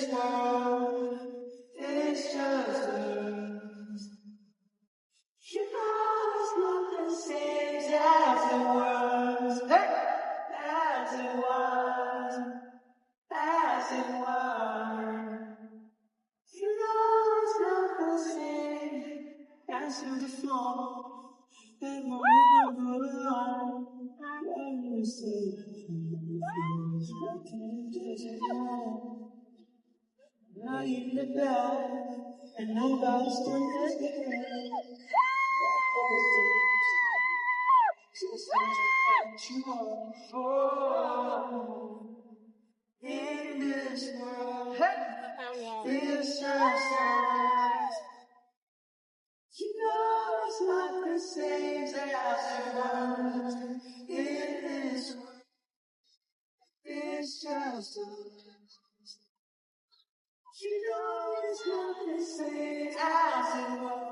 this world is just us. You know it's not the same as it was, as it was, as it was. You know it's not the same as before. And when you go along, I will say, now you're in the bed, and nobody's doing it. You are for in this world, this just us. You know it's not the same as it was in this world. It's just us. You know it's not the same as it was.